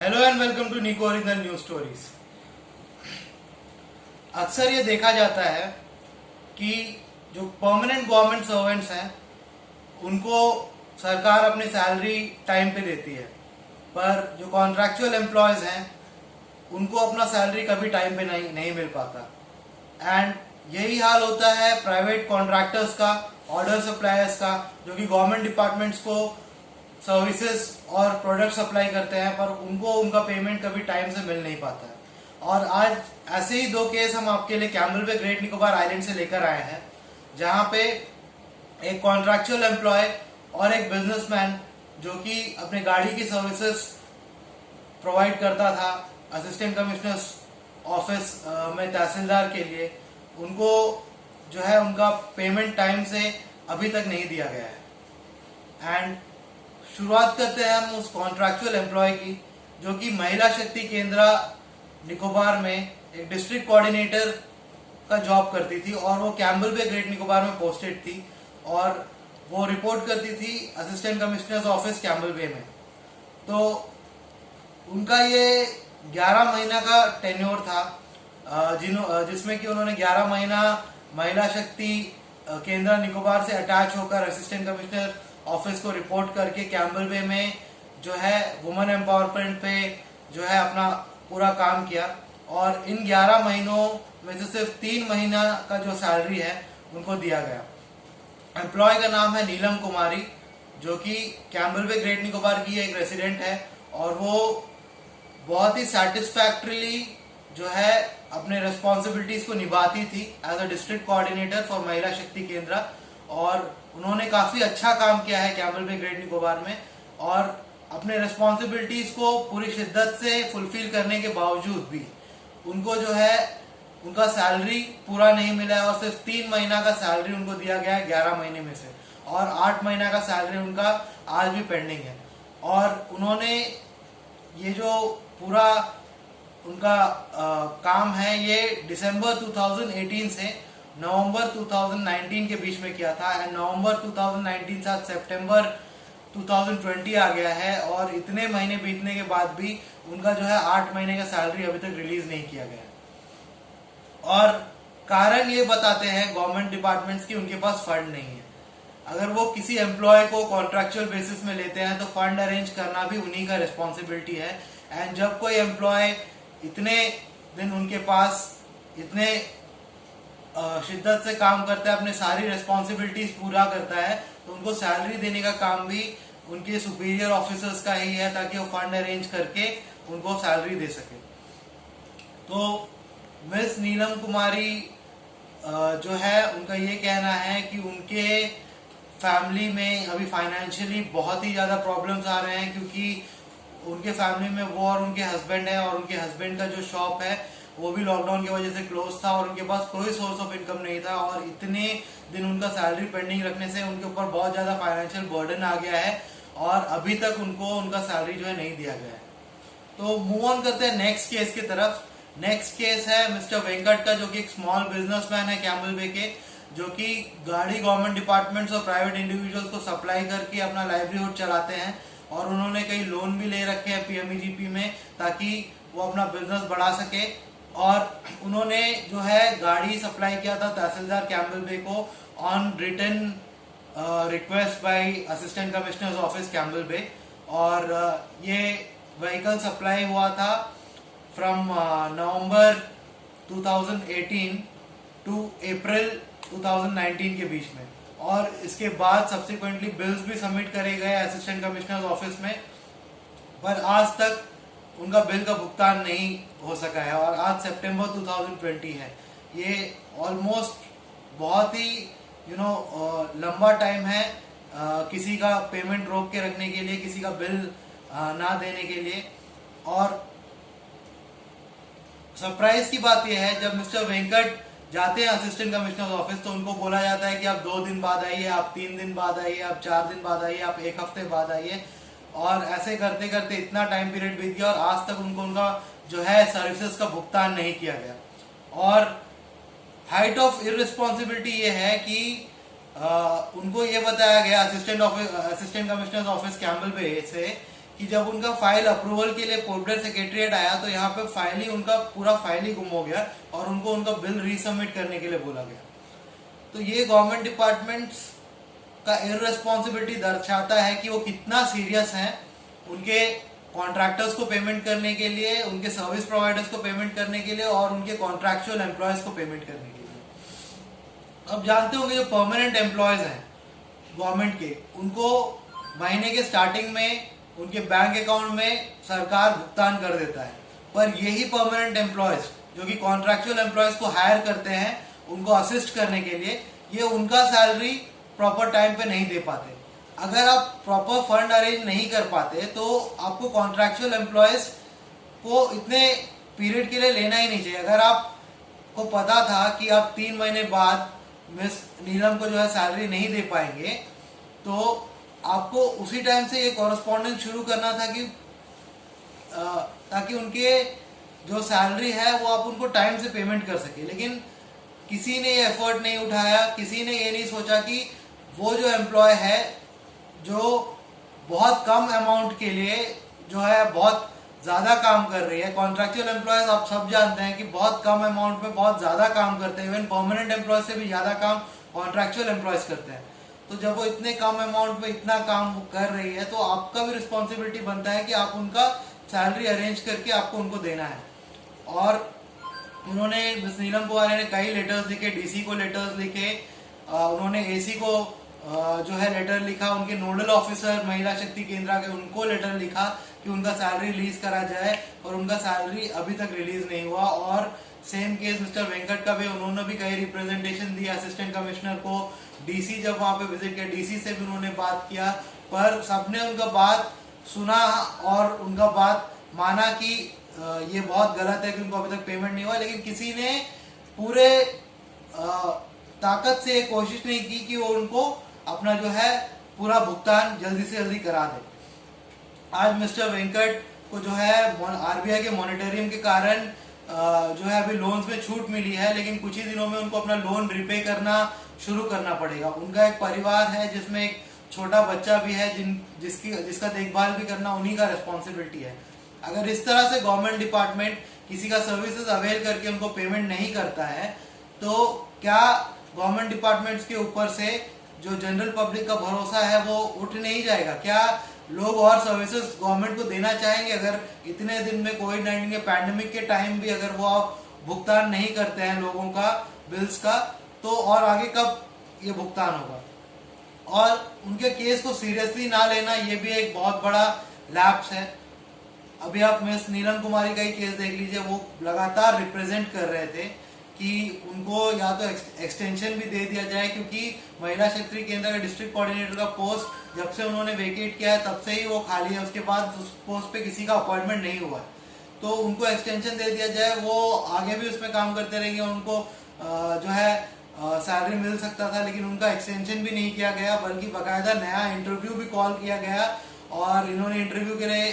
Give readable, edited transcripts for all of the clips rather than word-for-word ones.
Hello and welcome to निको original news stories. अक्सर ये देखा जाता है कि जो परमानेंट गवर्नमेंट सर्वेंट्स हैं उनको सरकार अपनी सैलरी टाइम पे देती है, पर जो कॉन्ट्रैक्चुअल एम्प्लॉयज हैं उनको अपना सैलरी कभी टाइम पे नहीं मिल पाता। एंड यही हाल होता है प्राइवेट कॉन्ट्रैक्टर्स का, ऑर्डर सप्लायर्स का, जो कि गवर्नमेंट डिपार्टमेंट्स को सर्विसेज और प्रोडक्ट सप्लाई करते हैं, पर उनको उनका पेमेंट कभी टाइम से मिल नहीं पाता है। और आज ऐसे ही दो केस हम आपके लिए कैम्बल बे ग्रेट निकोबार आइलैंड से लेकर आए हैं, जहां पे एक कॉन्ट्रैक्चुअल एम्प्लॉय और एक बिजनेसमैन जो कि अपने गाड़ी की सर्विसेज प्रोवाइड करता था असिस्टेंट कमिश्नर्स ऑफिस में तहसीलदार के लिए, उनको जो है उनका पेमेंट टाइम से अभी तक नहीं दिया गया है। एंड शुरुआत करते हैं हम उस कॉन्ट्रैक्चुअल एम्प्लॉय की, जो कि महिला शक्ति केंद्र निकोबार में एक डिस्ट्रिक्ट कोऑर्डिनेटर का जॉब करती थी और वो कैम्बल बे ग्रेट निकोबार में पोस्टेड थी और वो रिपोर्ट करती थी असिस्टेंट कमिश्नर्स ऑफिस कैम्बल बे में। तो उनका ये 11 महीना का टेन्योर था, जिसमें कि उन्होंने 11 महीना महिला शक्ति केंद्र निकोबार से अटैच होकर असिस्टेंट कमिश्नर ऑफिस को रिपोर्ट करके कैम्बल बे में जो है वुमेन एम्पावरमेंट पे जो है अपना पूरा काम किया। और इन 11 महीनों में से सिर्फ 3 महीना का जो सैलरी है उनको दिया गया। एम्प्लॉय का नाम है नीलम कुमारी, जो कि कैम्बल बे ग्रेट निकोबार की एक रेसिडेंट है और वो बहुत ही सेटिस्फैक्टरीली जो है अपने रिस्पॉन्सिबिलिटीज को निभाती थी as a district coordinator for Mahila Shakti केंद्र। और उन्होंने काफी अच्छा काम किया है कैम्बल बे ग्रेट निकोबार में, और अपने रिस्पॉन्सिबिलिटीज को पूरी शिद्दत से फुलफिल करने के बावजूद भी उनको जो है उनका सैलरी पूरा नहीं मिला है और सिर्फ 3 महीना का सैलरी उनको दिया गया है 11 महीने में से, और 8 महीना का सैलरी उनका आज भी पेंडिंग है। और उन्होंने ये जो पूरा उनका काम है ये दिसंबर 2018 से नवंबर 2019 के बीच में किया था। एंड नवंबर 2019 से सितंबर 2020 आ गया है और इतने महीने बीतने के बाद भी उनका जो है 8 महीने का सैलरी अभी तक रिलीज नहीं किया गया है। और कारण ये बताते हैं गवर्नमेंट डिपार्टमेंट्स की उनके पास फंड नहीं है। अगर वो किसी एम्प्लॉय को कॉन्ट्रैक्चुअल बेसिस में लेते हैं तो फंड अरेंज करना भी उन्हीं का रिस्पॉन्सिबिलिटी है। एंड जब कोई एम्प्लॉय इतने दिन उनके पास इतने शिद्दत से काम करता है, अपने सारी रिस्पॉन्सिबिलिटीज पूरा करता है, तो उनको सैलरी देने का काम भी उनके सुपीरियर ऑफिसर्स का ही है, ताकि वो फंड अरेंज करके उनको सैलरी दे सके। तो मिस नीलम कुमारी जो है उनका ये कहना है कि उनके फैमिली में अभी फाइनेंशियली बहुत ही ज्यादा प्रॉब्लम्स आ रहे हैं, क्योंकि उनके फैमिली में वो और उनके हस्बैंड है, और उनके हस्बैंड का जो शॉप है वो भी लॉकडाउन की वजह से क्लोज था और उनके पास कोई सोर्स ऑफ इनकम नहीं था। और इतने दिन उनका सैलरी पेंडिंग रखने से उनके ऊपर बहुत ज्यादा फाइनेंशियल बर्डन आ गया है और अभी तक उनको उनका सैलरी जो है नहीं दिया गया है। तो मूव ऑन करते हैं नेक्स्ट केस की तरफ। नेक्स्ट केस है मिस्टर वेंकट का, जो कि एक स्मॉल बिजनेसमैन है कैम्बल बे के, जो कि गाड़ी गवर्नमेंट डिपार्टमेंट्स और प्राइवेट इंडिविजुअल्स को सप्लाई करके अपना लाइवलीहुड चलाते हैं। और उन्होंने कई लोन भी ले रखे हैं पीएमईजीपी में, ताकि वो अपना बिजनेस बढ़ा सके। और उन्होंने जो है गाड़ी सप्लाई किया था तहसीलदार कैम्बल बे को on written request by assistant commissioners office Campbell Bay. और ये व्हीकल सप्लाई हुआ था फ्रॉम नवंबर 2018 टू अप्रैल 2019 के बीच में। और इसके बाद सब्सिक्वेंटली बिल्स भी सबमिट करे गए असिस्टेंट कमिश्नर्स ऑफिस में, पर आज तक उनका बिल का भुगतान नहीं हो सका है। और आज सितंबर 2020 है। ये ऑलमोस्ट बहुत ही लंबा टाइम है किसी का पेमेंट रोक के रखने के लिए, किसी का बिल ना देने के लिए। और सरप्राइज की बात यह है, जब मिस्टर वेंकट जाते हैं असिस्टेंट कमिश्नर ऑफिस तो उनको बोला जाता है कि आप 2 दिन बाद आइए, आप 3 दिन बाद आइए, आप 4 दिन बाद आइए, आप 1 हफ्ते बाद आइए। और ऐसे करते करते इतना टाइम पीरियड बीत गया और आज तक उनको उनका जो है सर्विसेज का भुगतान नहीं किया गया। और हाइट ऑफ इररिस्पॉन्सिबिलिटी ये है कि उनको ये बताया गया असिस्टेंट कमिश्नर ऑफिस कैम्बल बे से कि जब उनका फाइल अप्रूवल के लिए पोर्टल सेक्रेटरीट आया तो यहाँ पे फाइल ही उनका पूरा फाइल ही गुम हो गया और उनको उनका बिल रीसबमिट करने के लिए बोला गया। तो ये गवर्नमेंट डिपार्टमेंट्स का इररेस्पॉन्सिबिलिटी दर्शाता है कि वो कितना सीरियस हैं उनके कॉन्ट्रैक्टर्स को पेमेंट करने के लिए, उनके सर्विस प्रोवाइडर्स को पेमेंट करने के लिए और उनके कॉन्ट्रैक्चुअल एम्प्लॉयज को पेमेंट करने के लिए। अब जानते होंगे जो परमानेंट एम्प्लॉयज हैं गवर्नमेंट के, उनको महीने के स्टार्टिंग में उनके बैंक अकाउंट में सरकार भुगतान कर देता है, पर यही परमानेंट एम्प्लॉयज जो कि कॉन्ट्रैक्चुअल एम्प्लॉयज को हायर करते हैं उनको असिस्ट करने के लिए, ये उनका सैलरी प्रॉपर टाइम पे नहीं दे पाते। अगर आप प्रॉपर फंड अरेंज नहीं कर पाते तो आपको कॉन्ट्रैक्चुअल एम्प्लॉयज को इतने पीरियड के लिए लेना ही नहीं चाहिए। अगर आपको पता था कि आप 3 महीने बाद मिस नीलम को जो है सैलरी नहीं दे पाएंगे तो आपको उसी टाइम से ये कॉरेस्पॉन्डेंस शुरू करना था कि ताकि उनके जो सैलरी है वो आप उनको टाइम से पेमेंट कर सके। लेकिन किसी ने ये एफर्ट नहीं उठाया, किसी ने ये नहीं सोचा कि वो जो एम्प्लॉय है जो बहुत कम अमाउंट के लिए जो है बहुत ज़्यादा काम कर रही है। कॉन्ट्रैक्चुअल एम्प्लॉयज आप सब जानते हैं कि बहुत कम अमाउंट में बहुत ज़्यादा काम करते हैं, इवन परमानेंट एम्प्लॉयज से भी ज़्यादा काम कॉन्ट्रैक्चुअल एम्प्लॉयज करते हैं। तो जब वो इतने कम अमाउंट में इतना काम कर रही है तो आपका भी रिस्पॉन्सिबिलिटी बनता है कि आप उनका सैलरी अरेंज करके आपको उनको देना है। और उन्होंने मिस नीलम कुमारी ने कई लेटर्स लिखे, डीसी को लेटर्स लिखे, उन्होंने एसी को जो है लेटर लिखा, उनके नोडल ऑफिसर महिला शक्ति केंद्र के उनको लेटर लिखा कि उनका सैलरी रिलीज करा जाए, और उनका सैलरी अभी तक रिलीज नहीं हुआ। और सेम केस मिस्टर वेंकट का भी, उन्होंने भी कई रिप्रेजेंटेशन दिया असिस्टेंट कमिश्नर को, डीसी जब वहां पे विजिट किया डीसी से भी उन्होंने बात किया, पर सबने उनका बात सुना और उनका बात माना कि ये बहुत गलत है कि उनको अभी तक पेमेंट नहीं हुआ। लेकिन किसी ने पूरे ताकत से कोशिश नहीं की कि वो उनको अपना जो है पूरा भुगतान जल्दी से जल्दी करा दे। आज मिस्टर वेंकट को जो है आरबीआई के मॉनिटरियम के कारण जो है अभी लोन्स में छूट मिली है, लेकिन कुछ ही दिनों में उनको अपना लोन रिपे करना शुरू करना पड़ेगा। उनका एक परिवार है जिसमें एक छोटा बच्चा भी है जिसका देखभाल भी करना उन्हीं का रिस्पॉन्सिबिलिटी है। अगर इस तरह से गवर्नमेंट डिपार्टमेंट किसी का सर्विसेज अवेल करके उनको पेमेंट नहीं करता है तो क्या गवर्नमेंट डिपार्टमेंट्स के ऊपर से जो जनरल पब्लिक का भरोसा है वो उठ नहीं जाएगा? क्या लोग और सर्विसेज गवर्नमेंट को देना चाहेंगे? अगर इतने दिन में कोविड-19 के पैंडेमिक के टाइम भी अगर वो भुगतान नहीं करते हैं लोगों का बिल्स का, तो और आगे कब ये भुगतान होगा? और उनके केस को सीरियसली ना लेना ये भी एक बहुत बड़ा लैप्स है। अभी आप मिस नीलम कुमारी का ही केस देख लीजिए, वो लगातार रिप्रेजेंट कर रहे थे कि उनको या तो एक्सटेंशन भी दे दिया जाए, क्योंकि महिला शक्ति केंद्र का डिस्ट्रिक्ट कोऑर्डिनेटर का पोस्ट जब से उन्होंने वेकेट किया है तब से ही वो खाली है, उसके बाद उस पोस्ट पे किसी का अपॉइंटमेंट नहीं हुआ है। तो उनको एक्सटेंशन दे दिया जाए, वो आगे भी उसमें काम करते रहेंगे, उनको जो है सैलरी मिल सकता था, लेकिन उनका एक्सटेंशन भी नहीं किया गया, बल्कि बाकायदा नया इंटरव्यू भी कॉल किया गया। और इन्होंने इंटरव्यू के लिए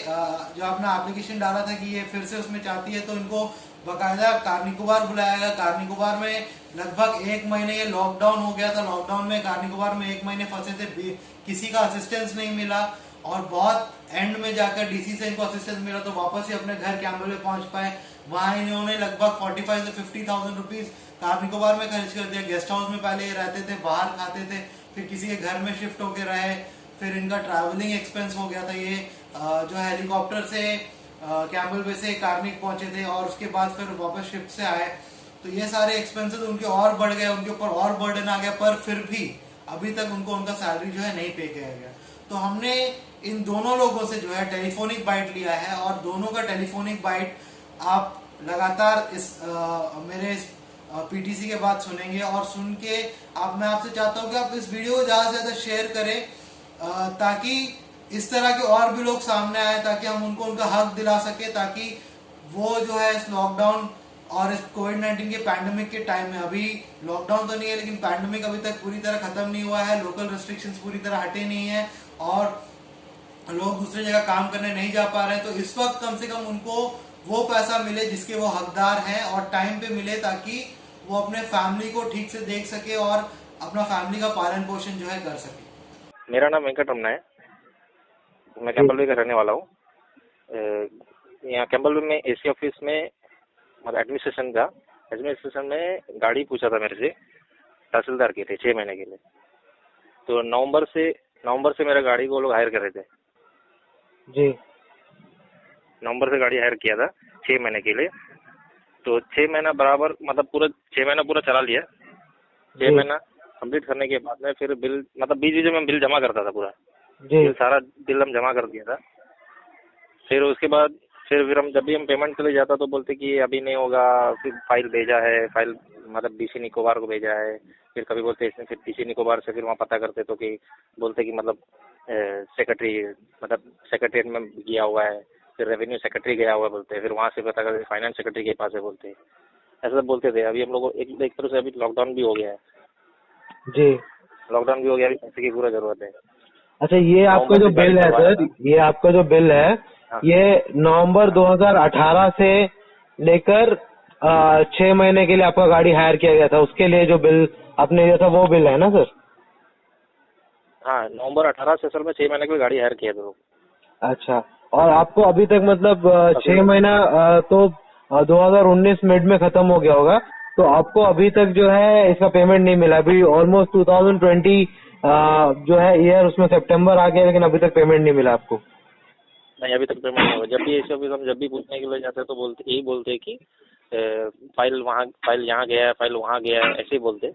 जो अपना एप्लीकेशन डाला था कि ये फिर से उसमें चाहती है, तो इनको बाकायदा कारनिकोबार बुलाया गया। कारनिकोबार में लगभग 1 महीने ये लॉकडाउन हो गया था, लॉकडाउन में कारनिकोबार में 1 महीने फंसे थे, किसी का असिस्टेंस नहीं मिला, और बहुत एंड में जाकर डीसी से इनको असिस्टेंस मिला तो वापस ही अपने घर कैम्बल में पहुंच पाए। वहां इन्होंने लगभग 45 से 50,000 रुपीज कारनिकोबार में खर्च कर दिया। गेस्ट हाउस में पहले ये रहते थे, बाहर खाते थे, फिर किसी के घर में शिफ्ट होके रहे, फिर इनका ट्रैवलिंग एक्सपेंस हो गया था। ये जो हेलीकॉप्टर से कैम्बल वे से कार्निक पहुंचे थे और उसके बाद फिर वापस शिफ्ट से आए, तो ये सारे एक्सपेंसेस उनके और बढ़ गए, उनके ऊपर और बर्डन आ गया, पर फिर भी अभी तक उनको उनका सैलरी जो है नहीं पे किया गया। तो हमने इन दोनों लोगों से जो है टेलीफोनिक बाइट लिया है, और दोनों का टेलीफोनिक बाइट आप लगातार इस मेरे पीटीसी के बाद सुनेंगे। और सुन के मैं आपसे चाहता हूँ कि आप इस वीडियो को ज्यादा से ज्यादा शेयर करें, ताकि इस तरह के और भी लोग सामने आए, ताकि हम उनको उनका हक दिला सके, ताकि वो जो है इस लॉकडाउन और इस कोविड-19 के पैंडेमिक के टाइम में, अभी लॉकडाउन तो नहीं है लेकिन पैंडेमिक अभी तक पूरी तरह खत्म नहीं हुआ है, लोकल रेस्ट्रिक्शंस पूरी तरह हटे नहीं है और लोग दूसरी जगह काम करने नहीं जा पा रहे हैं, तो इस वक्त कम से कम उनको वो पैसा मिले जिसके वो हकदार हैं और टाइम पे मिले, ताकि वो अपने फैमिली को ठीक से देख सके और अपना फैमिली का पालन पोषण जो है कर सके। मेरा नाम वेंकट रमना है। मैं कैंपबेल का रहने वाला हूँ। यहाँ कैंपबेल में एसी ऑफिस में मतलब एडमिनिस्ट्रेशन में गाड़ी पूछा था मेरे से, तहसीलदार के थे 6 महीने के लिए। तो नवंबर से मेरा गाड़ी को लोग हायर कर रहे थे जी। नवंबर से गाड़ी हायर किया था 6 महीने के लिए। तो 6 महीना बराबर मतलब पूरा 6 महीना पूरा चला लिया। 6 महीना कंप्लीट करने के बाद में फिर बिल मतलब बीच में बिल जमा करता था पूरा जी। सारा बिल हम जमा कर दिया था। फिर उसके बाद फिर हम जब भी हम पेमेंट के लिए जाता तो बोलते कि अभी नहीं होगा, फिर फाइल भेजा है, फाइल मतलब डीसी निकोबार को भेजा है। फिर कभी बोलते इसने फिर डीसी निकोबार से फिर वहाँ पता करते तो कि बोलते कि मतलब सेक्रेटरीट में गया हुआ है, फिर रेवेन्यू सेक्रेटरी गया हुआ है बोलते, फिर वहाँ से पता करते फाइनेंस सेक्रेटरी के पास है बोलते, ऐसा सब बोलते थे। अभी हम लोग को एक तरह से अभी लॉकडाउन भी हो गया है जी। लॉकडाउन भी हो गया, अभी पैसे की पूरा जरूरत है। अच्छा, ये आपका जो बिल है सर, ये आपका जो बिल है ये नवंबर 2018 से लेकर 6 महीने के लिए आपका गाड़ी हायर किया गया था, उसके लिए जो बिल आपने दिया था वो बिल है ना सर? हाँ, नवंबर 18 से सर मैं 6 महीने की गाड़ी हायर किया था। अच्छा, और आपको अभी तक मतलब 6 महीना तो 2019 मिड में खत्म हो गया होगा, तो आपको अभी तक जो है इसका पेमेंट नहीं मिला। अभी ऑलमोस्ट 2020 जो है ईयर, उसमें सितंबर आ गया लेकिन अभी तक पेमेंट नहीं मिला आपको। नहीं, अभी तक पेमेंट नहीं हुआ। जब भी ऐसे ऑफिस हम जब भी पूछने के लिए जाते हैं तो यही बोलते हैं कि फाइल यहाँ गया है, फाइल वहाँ गया है, ऐसे ही बोलते।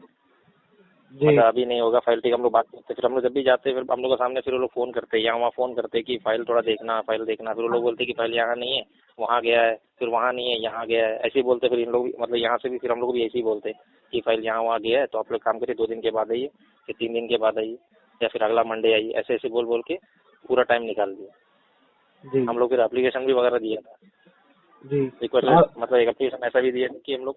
मतलब अभी नहीं होगा फाइल, ठीक हम लोग बात करते। फिर हम लोग जब भी जाते हैं फिर हम लोग के सामने फिर वो लोग फोन करते हैं, यहाँ वहाँ फोन करते हैं कि फाइल थोड़ा देखना, फाइल देखना। फिर वो लोग बोलते हैं कि फाइल यहाँ नहीं है, वहाँ गया है, फिर वहाँ नहीं है, यहाँ गया है, ऐसे ही बोलते। फिर इन लोग मतलब यहाँ से भी फिर हम लोग भी ऐसे ही बोलते कि फाइल यहाँ वहाँ गया है, तो आप लोग काम करिए 2 दिन के बाद आइए, फिर 3 दिन के बाद आइए, या फिर अगला मंडे आइए, ऐसे ऐसे बोल के पूरा टाइम निकाल दिया। हम लोग फिर एप्लीकेशन भी वगैरह दिया था रिक्वेस्ट, मतलब एक एप्लीकेशन ऐसा भी दिया कि हम लोग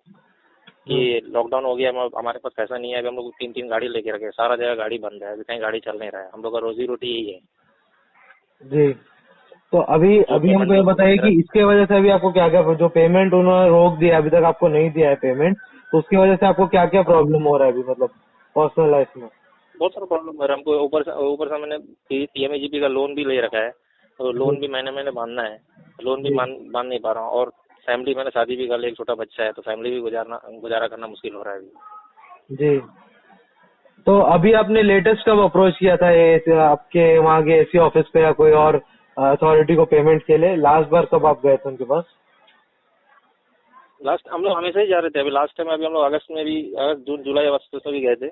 कि लॉकडाउन हो गया, हमारे पास पैसा नहीं है, अभी हम लोग 3 गाड़ी लेके रखे, सारा जगह गाड़ी बंद है, अभी कहीं गाड़ी चल नहीं रहा है, हम लोग का रोजी रोटी यही है जी। तो अभी हमको ये बताइए कि इसके वजह से अभी आपको क्या क्या जो पेमेंट उन्होंने रोक दिया, अभी तक आपको नहीं दिया है पेमेंट, तो उसकी वजह से आपको क्या क्या प्रॉब्लम हो रहा है अभी, मतलब पर्सनल लाइफ में? बहुत सारा प्रॉब्लम है हमको। ऊपर से मैंने पीएमएजीपी का लोन भी ले रखा है, तो लोन भी महीने बांधना है, लोन भी बांध नहीं पा रहा हूँ। और फैमिली, मैंने शादी भी कर ली, एक छोटा बच्चा है, तो फैमिली भी गुजारा करना मुश्किल हो रहा है अभी। जी। तो अभी आपने लेटेस्ट कब अप्रोच किया था ये आपके वहाँ के एसी ऑफिस पे या कोई और अथॉरिटी को पेमेंट के लिए? लास्ट बार कब आप गए थे उनके पास? लास्ट हम लोग हमेशा ही जा रहे थे। अभी लास्ट टाइम अभी हम लोग अगस्त में भी, अगस्त जून जुलाई अगस्त में भी गए थे।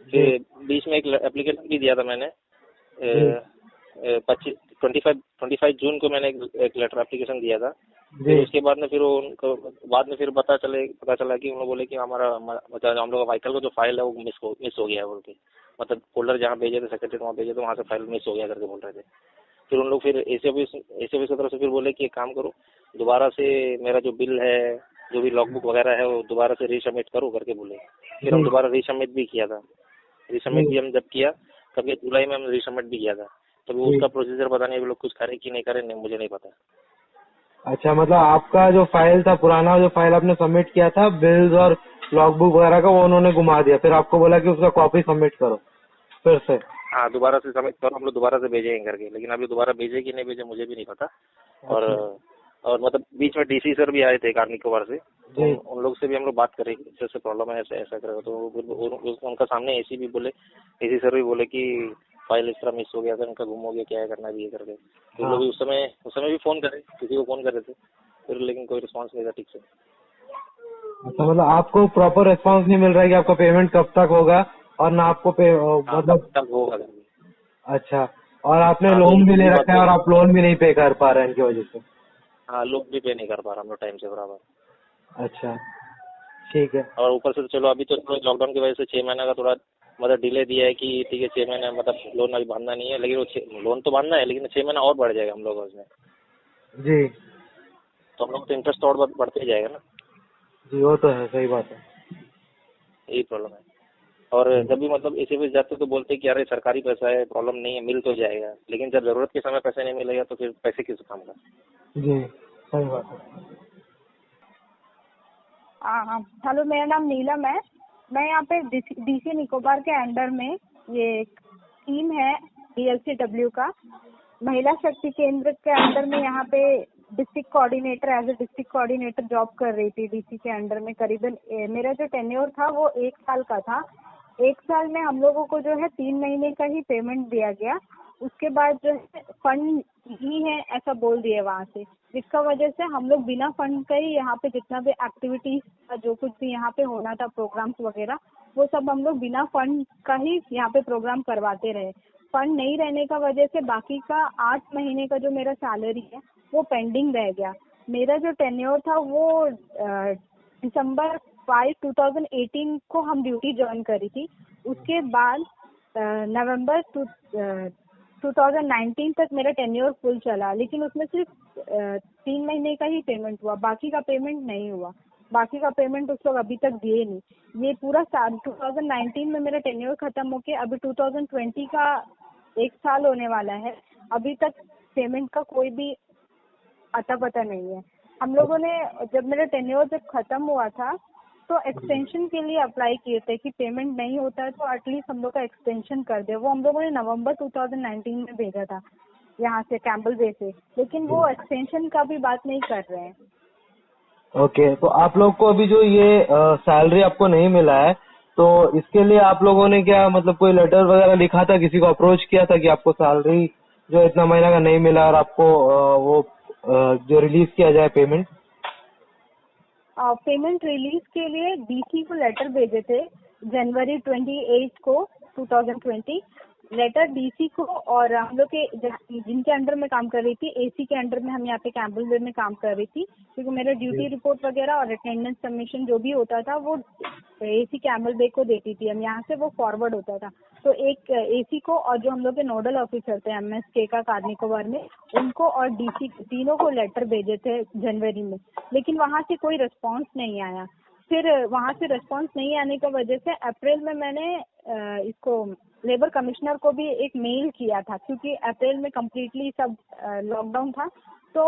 फिर बीच में एक एप्लीकेशन भी दिया था मैंने 25 जून को मैंने एक लेटर एप्लीकेशन दिया था। फिर उसके बाद में फिर उनको बाद में फिर पता चला कि उन लोग बोले कि हमारा मतलब हम लोग व्हीकल का जो फाइल है वो मिस हो गया है बोल के, मतलब फोल्डर जहाँ भेजे थे सेक्रेटरी वहाँ भेजे थे, वहाँ से फाइल मिस हो गया करके बोल रहे थे। फिर उन लोग फिर एसी ऑफिस की तरफ से फिर बोले कि एक काम करो, दोबारा से मेरा जो बिल है, जो भी लॉगबुक वगैरह है, वो दोबारा से रीसबमिट करो करके बोले। फिर हम दोबारा रीसबमिट भी किया था। रीसबमिट भी हम जब किया तब जुलाई में हमने रीसबमिट भी किया था। तब उसका प्रोसीजर पता नहीं, वो लोग कुछ करे कि नहीं करे, नहीं मुझे नहीं पता। अच्छा, मतलब आपका जो फाइल था, पुराना जो फाइल आपने सबमिट किया था बिल्स और लॉगबुक वगैरह का, वो उन्होंने घुमा दिया, फिर आपको बोला कि उसका कॉपी सबमिट करो फिर से। हाँ, दोबारा से सबमिट करो, हम लोग दोबारा से भेजेंगे करके, लेकिन अभी दोबारा भेजे कि नहीं भेजे मुझे भी नहीं पता। और मतलब बीच में डीसी सर भी आए थे कार निकोबार से, तो उन लोग से भी हम लोग बात करेंगे, जैसे प्रॉब्लम है ऐसा करेगा। तो उनका सामने एसी भी बोले, एसी सर भी बोले कि फाइल इस तरह मिस हो गया था, उनका गुम हो गया, क्या है करना भी ये करके। तो लोग उस समय भी फोन करे, किसी को फोन कर रहे थे, फिर लेकिन कोई रिस्पॉन्स नहीं था ठीक से। अच्छा, मतलब आपको प्रॉपर रिस्पॉन्स नहीं मिल रहा है कि आपका पेमेंट कब तक होगा, और ना आपको मतलब तक होगा। अच्छा, और आपने लोन भी ले रखा है और आप लोन भी नहीं पे कर पा रहे हैं इनकी वजह से? हाँ, लोन भी पे नहीं कर पा रहा हम लोग टाइम से बराबर। अच्छा, ठीक है। और ऊपर से चलो अभी तो लॉकडाउन की वजह से 6 महीने का थोड़ा मतलब डिले दिया है कि ठीक है 6 महीने मतलब लोन अभी बांधना नहीं है, लेकिन वो लोन तो बांधना है, लेकिन 6 महीना और बढ़ जाएगा हम लोग उसमें। जी। तो हम लोग तो इंटरेस्ट और बढ़ते ही जाएगा ना। जी, वो तो है, सही बात है। यही प्रॉब्लम है। और जब भी मतलब इसी वजह जाते तो बोलते कि अरे सरकारी पैसा है, प्रॉब्लम नहीं है, मिल तो जाएगा, लेकिन जब जरूरत के समय पैसे नहीं मिलेगा तो फिर पैसे किस काम का। जी, सही बात है। हाँ, हेलो, मेरा नाम नीलम है। मैं यहाँ पे डीसी निकोबार के अंडर में ये एक टीम है DLCW का, महिला शक्ति केंद्र के अंदर में यहाँ पे district coordinator as a district coordinator job कर रही थी डीसी के अंडर में। करीबन मेरा जो टेन्योर था वो 1 साल का था। 1 साल में हम लोगों को जो है 3 महीने का ही पेमेंट दिया गया। उसके बाद जो है फंड ही है ऐसा बोल दिए वहाँ से, जिसका वजह से हम लोग बिना फंड का ही यहाँ पे जितना भी एक्टिविटीज जो कुछ भी यहाँ पे होना था प्रोग्राम्स वगैरह वो सब हम लोग बिना फंड का ही यहाँ पे प्रोग्राम करवाते रहे। फंड नहीं रहने का वजह से बाकी का 8 महीने का जो मेरा सैलरी है वो पेंडिंग रह गया। मेरा जो टेन्योर था वो दिसंबर 5, 2018 को हम ड्यूटी ज्वाइन करी थी। उसके बाद नवंबर 2019 तक मेरा टेन्योर फुल चला, लेकिन उसमें सिर्फ 3 महीने का ही पेमेंट हुआ, बाकी का पेमेंट नहीं हुआ। बाकी का पेमेंट उस लोग अभी तक दिए नहीं। ये पूरा साल 2019 में मेरा टेन्योर खत्म होके अभी 2020 का 1 साल होने वाला है, अभी तक पेमेंट का कोई भी अता पता नहीं है। हम लोगों ने जब मेरा टेन्योर जब खत्म हुआ था तो एक्सटेंशन के लिए अप्लाई किए थे कि पेमेंट नहीं होता है तो एटलीस्ट हम लोग का एक्सटेंशन कर दे। वो हम लोगों ने नवंबर 2019 में भेजा था यहाँ से कैम्बल बे से, लेकिन वो एक्सटेंशन का भी बात नहीं कर रहे हैं। ओके, तो आप लोग को अभी जो ये सैलरी आपको नहीं मिला है तो इसके लिए आप लोगों ने क्या मतलब कोई लेटर वगैरह लिखा था, किसी को अप्रोच किया था कि आपको सैलरी जो इतना महीना का नहीं मिला और आपको वो जो रिलीज किया जाए पेमेंट? पेमेंट रिलीज के लिए डीसी को लेटर भेजे थे जनवरी 28 को 2020। लेटर डीसी को और हम लोग के जिनके अंडर में काम कर रही थी एसी के अंडर में, हम यहाँ पे कैम्बल बे में काम कर रही थी, क्योंकि मेरा ड्यूटी रिपोर्ट वगैरह और अटेंडेंस सबमिशन जो भी होता था वो एसी कैम्बल बे को देती थी, हम यहाँ से वो फॉरवर्ड होता था। तो एक एसी को और जो हम लोग के नोडल ऑफिसर थे एमएसके का कार्निकोबार में, उनको और डीसी तीनों को लेटर भेजे थे जनवरी में, लेकिन वहाँ से कोई रिस्पॉन्स नहीं आया। फिर वहाँ से रिस्पॉन्स नहीं आने की वजह से अप्रैल में मैंने इसको लेबर कमिश्नर को भी एक मेल किया था, क्योंकि अप्रैल में कम्प्लीटली सब लॉकडाउन था तो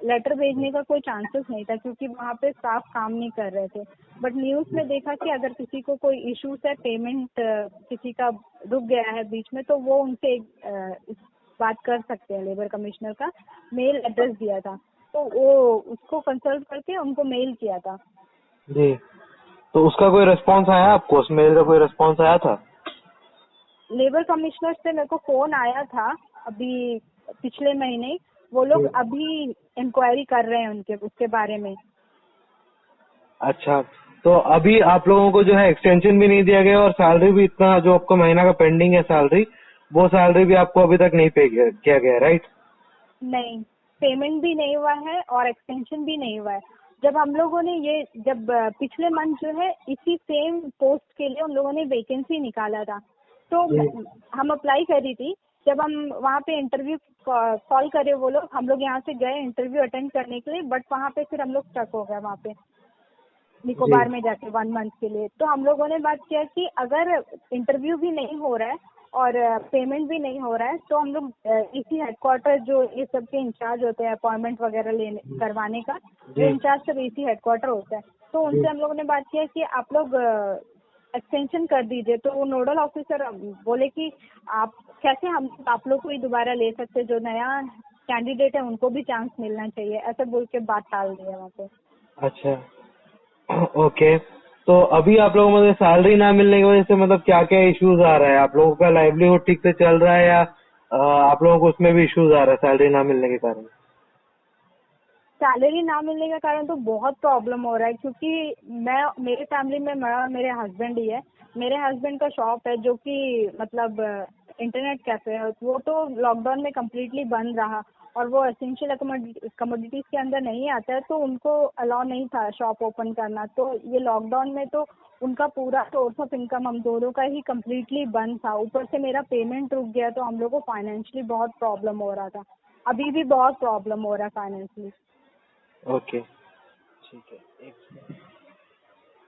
लेटर भेजने का कोई चांसेस नहीं था, क्योंकि वहाँ पे स्टाफ काम नहीं कर रहे थे। बट न्यूज़ में देखा कि अगर किसी को कोई इश्यूज है, पेमेंट किसी का रुक गया है बीच में, तो वो उनसे बात कर सकते हैं। लेबर कमिश्नर का मेल एड्रेस दिया था तो वो उसको कंसल्ट करके उनको मेल किया था। जी, तो उसका कोई रिस्पॉन्स आया आपको? उस मेल का कोई रिस्पॉन्स आया था? लेबर कमिश्नर से मेरे को फोन आया था अभी पिछले महीने, वो लोग अभी इंक्वायरी कर रहे हैं उनके उसके बारे में। अच्छा, तो अभी आप लोगों को जो है एक्सटेंशन भी नहीं दिया गया और सैलरी भी इतना जो आपको महीना का पेंडिंग है सैलरी, वो सैलरी भी आपको अभी तक नहीं पे किया गया, राइट? नहीं, पेमेंट भी नहीं हुआ है और एक्सटेंशन भी नहीं हुआ है। जब हम लोगों ने जब पिछले मंथ जो है इसी सेम पोस्ट के लिए उन लोगों ने वैकेंसी निकाला था, तो हम अप्लाई करी थी। जब हम वहाँ पे इंटरव्यू कॉल करे वो लोग, हम लोग यहाँ से गए इंटरव्यू अटेंड करने के लिए, बट वहाँ पे फिर हम लोग स्टक हो गए वहाँ पे निकोबार में जाके 1 मंथ के लिए। तो हम लोगों ने बात किया कि अगर इंटरव्यू भी नहीं हो रहा है और पेमेंट भी नहीं हो रहा है तो हम लोग इसी हेडक्वार्टर जो ये सब के इंचार्ज होते हैं अपॉइंटमेंट वगैरह लेने करवाने का, जो इंचार्ज सब इसी हेडक्वार्टर होता है, तो उनसे हम लोगों ने बात किया कि आप लोग एक्सटेंशन कर दीजिए। तो वो नोडल ऑफिसर बोले कि आप कैसे हम आप लोग को ही दोबारा ले सकते, जो नया कैंडिडेट है उनको भी चांस मिलना चाहिए, ऐसा बोल के बात टाल दी है वहाँ पे। अच्छा, ओके, तो अभी आप लोगों में सैलरी ना मिलने की वजह से मतलब क्या क्या इश्यूज आ रहा है? आप लोगों का लाइवलीहुड ठीक से चल रहा है या आप लोगों को उसमें भी इश्यूज आ रहा है सैलरी ना मिलने के कारण? सैलरी ना मिलने के कारण तो बहुत प्रॉब्लम हो रहा है, क्योंकि मेरे फैमिली में मेरे हस्बैंड ही है। मेरे हस्बैंड का शॉप है जो कि मतलब इंटरनेट कैफे है, वो तो लॉकडाउन में कम्प्लीटली बंद रहा और वो एसेंशियल कमोडिटीज के अंदर नहीं आता है, तो उनको अलाउ नहीं था शॉप ओपन करना। तो ये लॉकडाउन में तो उनका पूरा सोर्स ऑफ इनकम हम दोनों का ही कम्प्लीटली बंद था। ऊपर से मेरा पेमेंट रुक गया तो हम लोग को फाइनेंशियली बहुत प्रॉब्लम हो रहा था, अभी भी बहुत प्रॉब्लम हो रहा है फाइनेंशियली। ओके, ठीक है।